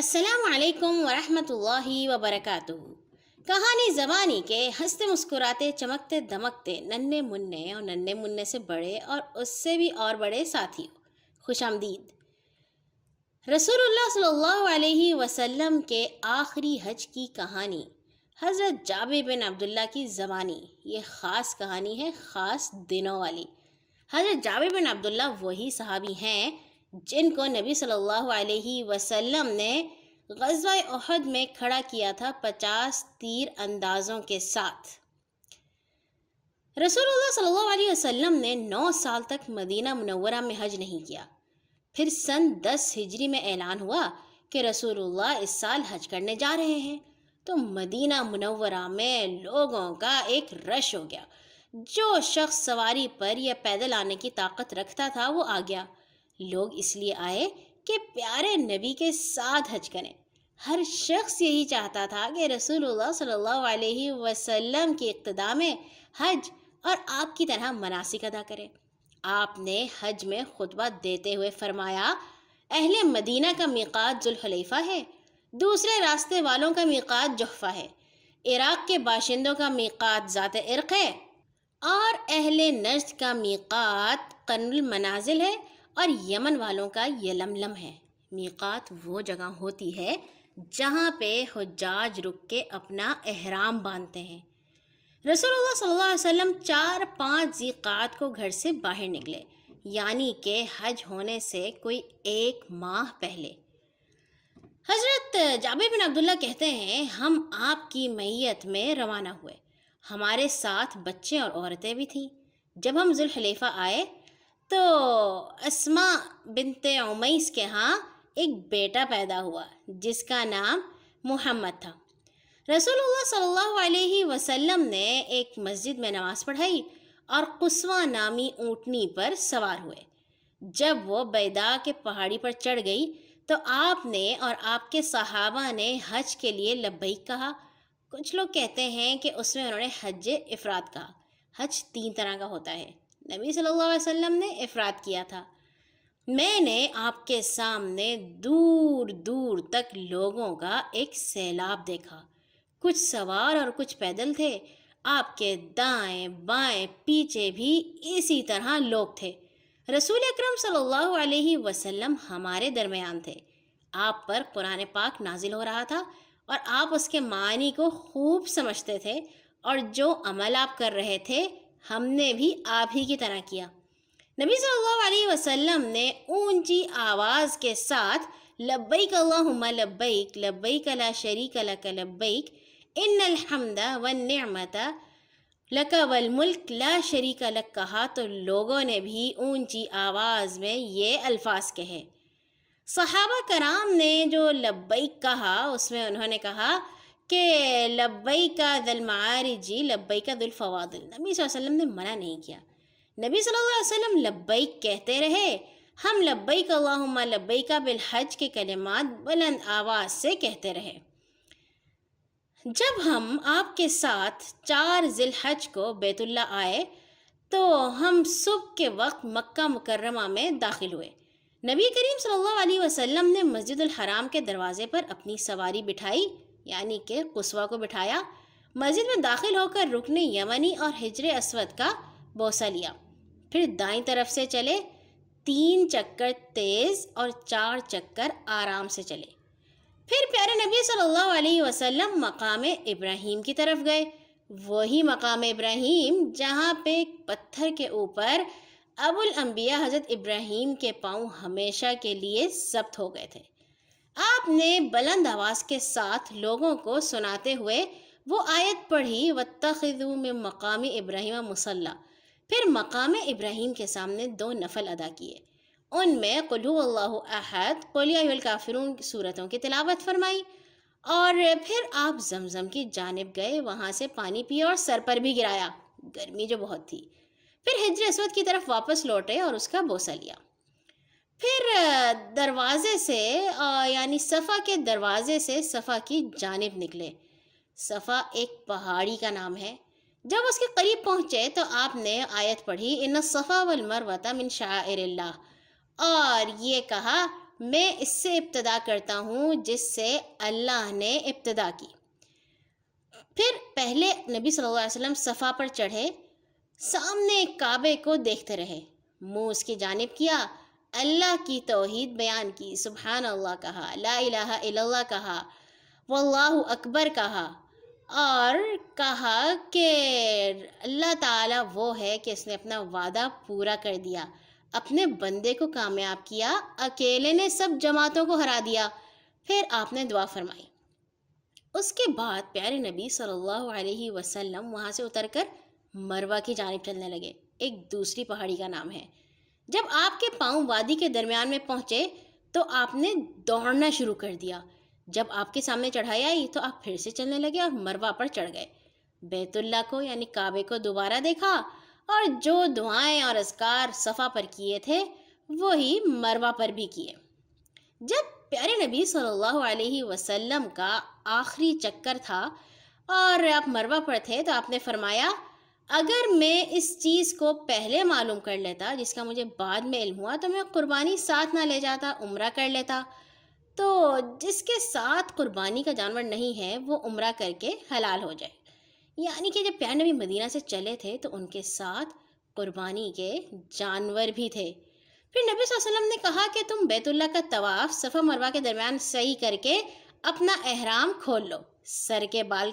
السلام علیکم ورحمۃ اللہ وبرکاتہ۔ کہانی زبانی کے ہنستے مسکراتے چمکتے دمکتے ننھے منع اور ننھے منع سے بڑے اور اس سے بھی اور بڑے ساتھیوں، خوش آمدید۔ رسول اللہ صلی اللہ علیہ وسلم کے آخری حج کی کہانی حضرت جابر بن عبداللہ کی زبانی۔ یہ خاص کہانی ہے، خاص دنوں والی۔ حضرت جابر بن عبداللہ وہی صحابی ہیں جن کو نبی صلی اللہ علیہ وسلم نے غزوہ احد میں کھڑا کیا تھا 50 تیر اندازوں کے ساتھ۔ رسول اللہ صلی اللہ علیہ وسلم نے 9 سال تک مدینہ منورہ میں حج نہیں کیا۔ پھر سن 10 ہجری میں اعلان ہوا کہ رسول اللہ اس سال حج کرنے جا رہے ہیں، تو مدینہ منورہ میں لوگوں کا ایک رش ہو گیا۔ جو شخص سواری پر یا پیدل آنے کی طاقت رکھتا تھا وہ آ گیا۔ لوگ اس لیے آئے کہ پیارے نبی کے ساتھ حج کریں۔ ہر شخص یہی چاہتا تھا کہ رسول اللہ صلی اللہ علیہ وسلم کی اقتداء میں حج اور آپ کی طرح مناسک ادا کرے۔ آپ نے حج میں خطبہ دیتے ہوئے فرمایا، اہل مدینہ کا میقات ذوالحلیفہ ہے، دوسرے راستے والوں کا میقات جحفہ ہے، عراق کے باشندوں کا میقات ذات عرق ہے، اور اہل نجد کا میقات قرن المنازل ہے، اور یمن والوں کا یلملم ہے۔ میقات وہ جگہ ہوتی ہے جہاں پہ حجاج رک کے اپنا احرام باندھتے ہیں۔ رسول اللہ صلی اللہ علیہ وسلم 4-5 ذی القعدہ کو گھر سے باہر نکلے، یعنی کہ حج ہونے سے کوئی 1 ماہ پہلے۔ حضرت جابر بن عبداللہ کہتے ہیں، ہم آپ کی معیت میں روانہ ہوئے، ہمارے ساتھ بچے اور عورتیں بھی تھیں۔ جب ہم ذوالحلیفہ آئے تو اسماء بنت عمیس کے ہاں ایک بیٹا پیدا ہوا جس کا نام محمد تھا۔ رسول اللہ صلی اللہ علیہ وسلم نے ایک مسجد میں نماز پڑھائی اور قصوہ نامی اونٹنی پر سوار ہوئے۔ جب وہ بیدا کے پہاڑی پر چڑھ گئی تو آپ نے اور آپ کے صحابہ نے حج کے لیے لبیک کہا۔ کچھ لوگ کہتے ہیں کہ اس میں انہوں نے حج افراد کہا۔ حج 3 طرح کا ہوتا ہے، نبی صلی اللہ علیہ وسلم نے افراد کیا تھا۔ میں نے آپ کے سامنے دور دور تک لوگوں کا ایک سیلاب دیکھا، کچھ سوار اور کچھ پیدل تھے، آپ کے دائیں بائیں پیچھے بھی اسی طرح لوگ تھے۔ رسول اکرم صلی اللہ علیہ وسلم ہمارے درمیان تھے، آپ پر قرآن پاک نازل ہو رہا تھا اور آپ اس کے معنی کو خوب سمجھتے تھے، اور جو عمل آپ کر رہے تھے ہم نے بھی آپ ہی کی طرح کیا۔ نبی صلی اللہ علیہ وسلم نے اونچی آواز کے ساتھ لبیک اللہم لبیک لبیک لا شریک لک لبیک ان الحمد والنعمت لک والملک لا شریک لک کہا، تو لوگوں نے بھی اونچی آواز میں یہ الفاظ کہے۔ صحابہ کرام نے جو لبیک کہا اس میں انہوں نے کہا کہ لبیک ذی المعارج لبیک ذی الفواضل۔ نبی صلی اللہ علیہ وسلم نے منع نہیں کیا، نبی صلی اللہ علیہ وسلم لبیک کہتے رہے، ہم لبیک اللہم لبیک بالحج کے کلمات بلند آواز سے کہتے رہے۔ جب ہم آپ کے ساتھ 4 ذی الحج کو بیت اللہ آئے تو ہم صبح کے وقت مکہ مکرمہ میں داخل ہوئے۔ نبی کریم صلی اللہ علیہ وسلم نے مسجد الحرام کے دروازے پر اپنی سواری بٹھائی، یعنی کہ قصوہ کو بٹھایا، مسجد میں داخل ہو کر رکن یمنی اور حجر اسود کا بوسہ لیا، پھر دائیں طرف سے چلے، 3 چکر تیز اور 4 چکر آرام سے چلے، پھر پیارے نبی صلی اللہ علیہ وسلم مقام ابراہیم کی طرف گئے، وہی مقام ابراہیم جہاں پہ ایک پتھر کے اوپر ابو الانبیاء حضرت ابراہیم کے پاؤں ہمیشہ کے لیے ضبط ہو گئے تھے۔ آپ نے بلند آواز کے ساتھ لوگوں کو سناتے ہوئے وہ آیت پڑھی، وَاتَّخِذُوا مِن مَقَامِ إِبْرَاهِيمَ مُصَلًّى، پھر مقام ابراہیم کے سامنے 2 نفل ادا کیے، ان میں قل هو اللہ احد، قل یا ایھا الکافرون سورتوں کی تلاوت فرمائی، اور پھر آپ زمزم کی جانب گئے، وہاں سے پانی پیا اور سر پر بھی گرایا، گرمی جو بہت تھی، پھر حجر اسود کی طرف واپس لوٹے اور اس کا بوسہ لیا، پھر دروازے سے یعنی صفا کے دروازے سے صفا کی جانب نکلے۔ صفا ایک پہاڑی کا نام ہے۔ جب اس کے قریب پہنچے تو آپ نے آیت پڑھی، ان الصفا والمروۃ من شعائر اللہ، اور یہ کہا میں اس سے ابتدا کرتا ہوں جس سے اللہ نے ابتدا کی۔ پھر پہلے نبی صلی اللہ علیہ وسلم صفا پر چڑھے، سامنے کعبے کو دیکھتے رہے، منہ اس کی جانب کیا، اللہ کی توحید بیان کی، سبحان اللہ کہا، لا الہ الا اللہ کہا، واللہ اکبر کہا، اور کہا کہ اللہ تعالیٰ وہ ہے کہ اس نے اپنا وعدہ پورا کر دیا، اپنے بندے کو کامیاب کیا، اکیلے نے سب جماعتوں کو ہرا دیا۔ پھر آپ نے دعا فرمائی۔ اس کے بعد پیارے نبی صلی اللہ علیہ وسلم وہاں سے اتر کر مروہ کی جانب چلنے لگے، ایک دوسری پہاڑی کا نام ہے۔ جب آپ کے پاؤں وادی کے درمیان میں پہنچے تو آپ نے دوڑنا شروع کر دیا۔ جب آپ کے سامنے چڑھائی آئی تو آپ پھر سے چلنے لگے اور مروہ پر چڑھ گئے، بیت اللہ کو یعنی کعبے کو دوبارہ دیکھا، اور جو دعائیں اور اذکار صفا پر کیے تھے وہی مروہ پر بھی کیے۔ جب پیارے نبی صلی اللہ علیہ وسلم کا آخری چکر تھا اور آپ مروہ پر تھے تو آپ نے فرمایا، اگر میں اس چیز کو پہلے معلوم کر لیتا جس کا مجھے بعد میں علم ہوا تو میں قربانی ساتھ نہ لے جاتا، عمرہ کر لیتا۔ تو جس کے ساتھ قربانی کا جانور نہیں ہے وہ عمرہ کر کے حلال ہو جائے۔ یعنی کہ جب پیارے نبی مدینہ سے چلے تھے تو ان کے ساتھ قربانی کے جانور بھی تھے۔ پھر نبی صلی اللہ علیہ وسلم نے کہا کہ تم بیت اللہ کا طواف صفا مروہ کے درمیان صحیح کر کے اپنا احرام کھول لو، سر کے بال